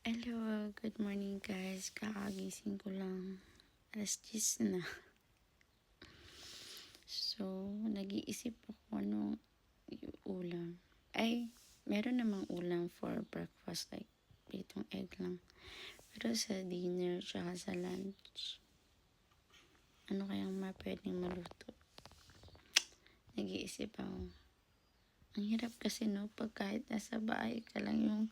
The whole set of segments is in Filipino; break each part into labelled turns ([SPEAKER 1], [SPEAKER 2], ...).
[SPEAKER 1] Hello, good morning guys. Kakagising ko lang. Alas 10 na. So, nag-iisip ako ano yung ulam. Ay, meron namang ulam for breakfast like pritong egg lang. Pero sa dinner tsaka sa lunch, ano kayang pwedeng maluto? Nag-iisip ako. Ang hirap kasi no, pag kahit nasa bahay ka lang yung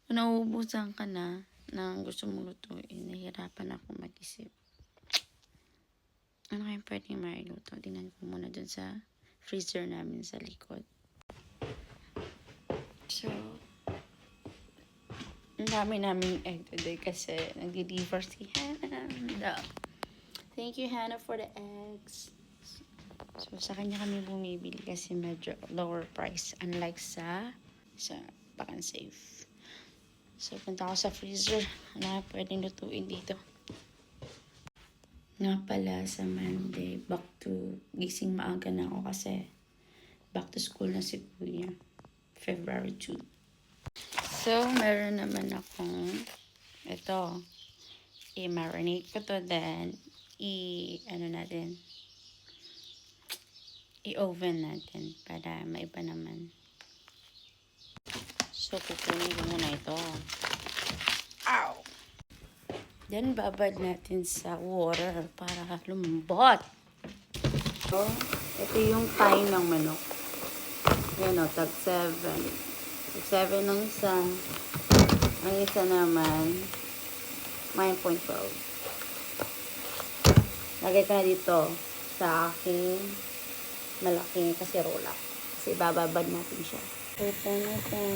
[SPEAKER 1] nauubusan ka na ng gusto mong lutuin, nahihirapan ako mag-isip. Ano kayang pwedeng mailuto? Tingnan ko muna dun sa freezer namin sa likod. So, ang dami namin egg today kasi nag-deliver si Hannah. Thank you, Hannah, for the eggs. So, sa kanya kami bumibili kasi medyo lower price. Unlike sa Pack and Save. So, punta ako sa freezer. Ano pwedeng lutuin dito? Nga pala sa Monday, gising maaga na ako kasi back to school na si Kuya. February 2. So, meron naman akong ito. I-marinate ko to, then i-oven natin para maiba naman. So, kukunin ko muna ito. Ow! Then, babad natin sa water para lumambot. So, ito yung time ng manok. Yan o, tag 7. Tag 7 ng isa. Ang isa naman, 9.12. Lagay ko na dito sa aking malaking kasirola. Kasi bababad natin siya. Ito natin.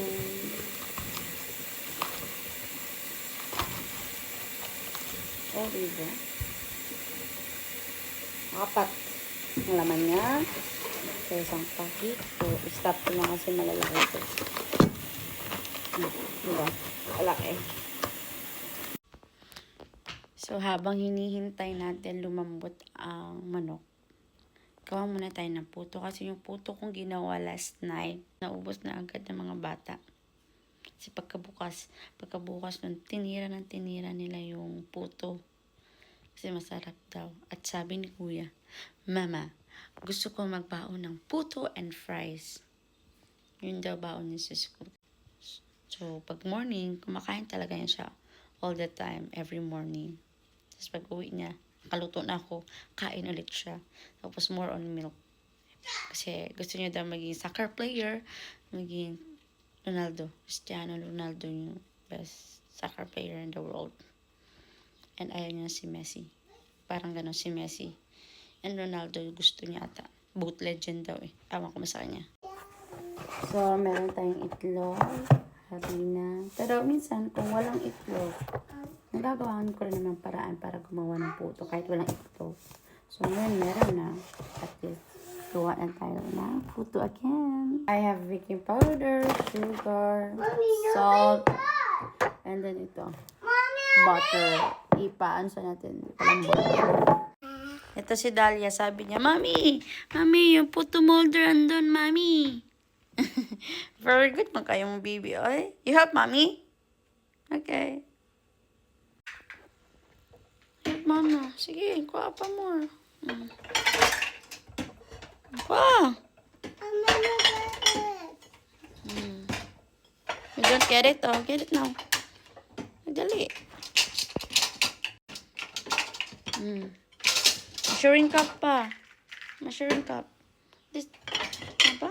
[SPEAKER 1] Oh, diba? Apat ang laman niya. Sa isang pakit. So, stop ko na kasi malalaki ito. Diba? Malaki. So, habang hinihintay natin lumambot ang manok, gawa muna tayo ng puto. Kasi yung puto kong ginawa last night, naubos na agad ng mga bata. Kasi pagkabukas nun, tinira nila yung puto. Kasi masarap daw. At sabi ni Kuya, Mama, gusto ko magbaon ng puto and fries. Yun daw baon niya sa school. So, pag morning, kumakain talaga yan siya. All the time, every morning. Tapos pag uwi niya, kaluto na ako, kain ulit siya. Tapos more on milk. Kasi gusto niya daw maging soccer player, maging Cristiano Ronaldo yung best soccer player in the world. And ayaw niya si Messi. Parang gano'n si Messi. And Ronaldo gusto niya ata. Both legend daw eh. Ewan ko sa kanya. So, meron tayong itlog, harina. Pero minsan, kung walang itlog, nagagawan ko rin naman paraan para gumawa ng puto kahit walang itlog. So, ngayon meron na. At least, gawa na tayo na puto again. I have baking powder, sugar, salt, and then ito, butter. Ipaan sa natin. Ito si Dahlia, sabi niya, Mami, yung puto molder andun, Mami. Very good man kayong baby, oy. You help, Mami? Okay. Help, Mama. Sige, kuha pa more. Kuha. You don't get it? Oh, get it now. Dali. Measuring cup pa. Measuring cup. This, ano pa?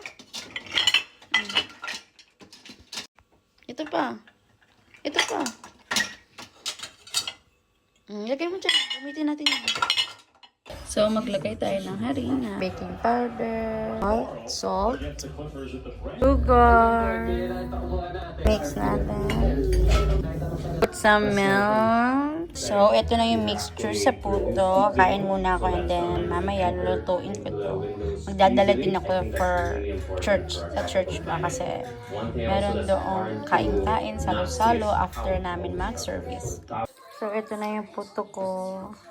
[SPEAKER 1] Ito pa. Ito pa. Lagay mo dyan. Gamitin natin yan. So, maglagay tayo ng harina, baking powder, salt, sugar, mix natin, put some milk. So, ito na yung mixture sa puto. Kain muna ako and then mamaya lulutuin ko to. Magdadala din ako for church. Sa church ba kasi meron doon kain-kain, salo-salo after namin mag-service. So, ito na yung puto ko.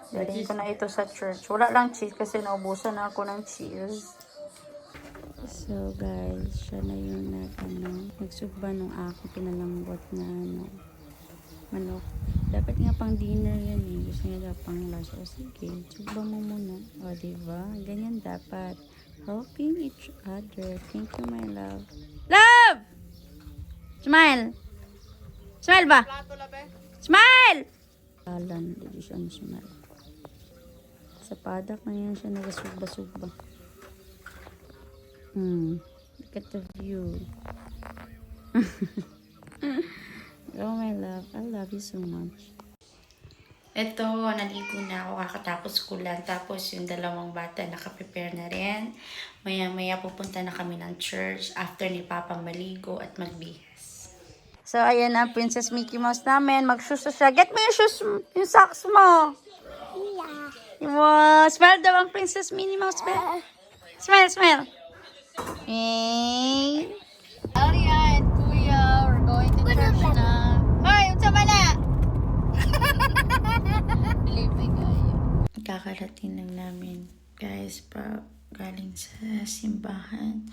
[SPEAKER 1] Dalhin ko na ito sa church. Wala lang cheese kasi naubusan na ako ng cheese. So guys, siya na yung nagsugba nung aking pinalambot na manok. Dapat nga pang dinner yan eh. Gusto niya daw pang lunch. O sige, sugba mo muna. O diba? Ganyan dapat. Helping each other. Thank you, my love. Love! Smile! Smile ba? Smile! Alan, hindi siya smile. Sa padak na yan siya nagasugba-sugba. Look at the view. Oh my love, I love you so much. Ito, naligo na ako kakatapos kulan. Tapos yung dalawang bata nakaprepare na rin. Maya-maya pupunta na kami ng church after ni Papa maligo at magbihis. So, ayan na, Princess Mickey Mouse namin. Mag-shoes na siya. Get me yung shoes, yung socks mo. Yeah. Wow, smile daw ang Princess Minnie Mouse. Smile, smile. Smile. Hey. Alia and Kuya, we're going to church na. Hoy, unsa mala? Kakarating lang namin, guys, pa galing sa simbahan.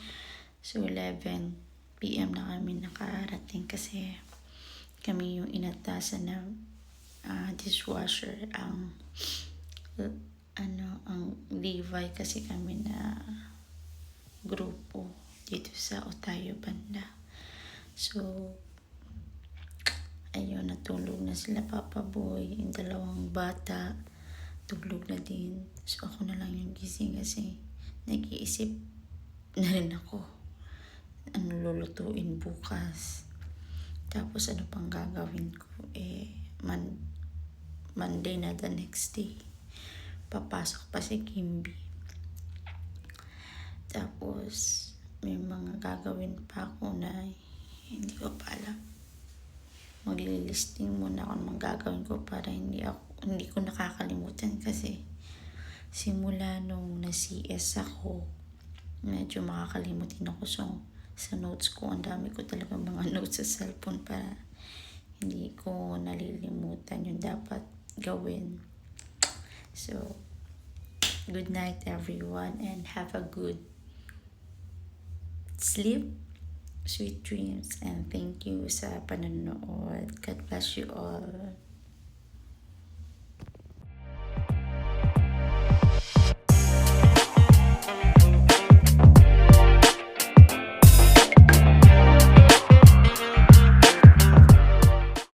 [SPEAKER 1] So, 11 PM na kami nakarating kasi kami yung inatasan ng dishwasher ang Levi kasi kami na grupo dito sa Otayo banda. So, ayun, natulog na sila Papa Boy, yung dalawang bata tulog na din. So, ako na lang yung gising kasi nag-iisip na rin ako ano lulutuin bukas. Tapos, ano pang gagawin ko? Monday na the next day. Papasok pa si Kimby. Tapos, may mga gagawin pa ako na hindi ko pa alam. Maglilisting muna ako ng mga gagawin ko para hindi ko nakakalimutan kasi simula nung na-CS ako, medyo makakalimutin ako. So, sa notes ko, ang dami ko talaga mga notes sa cellphone para hindi ko nalilimutan yung dapat gawin. So, good night everyone and have a good sleep, sweet dreams, and thank you sa panonood. God bless you all.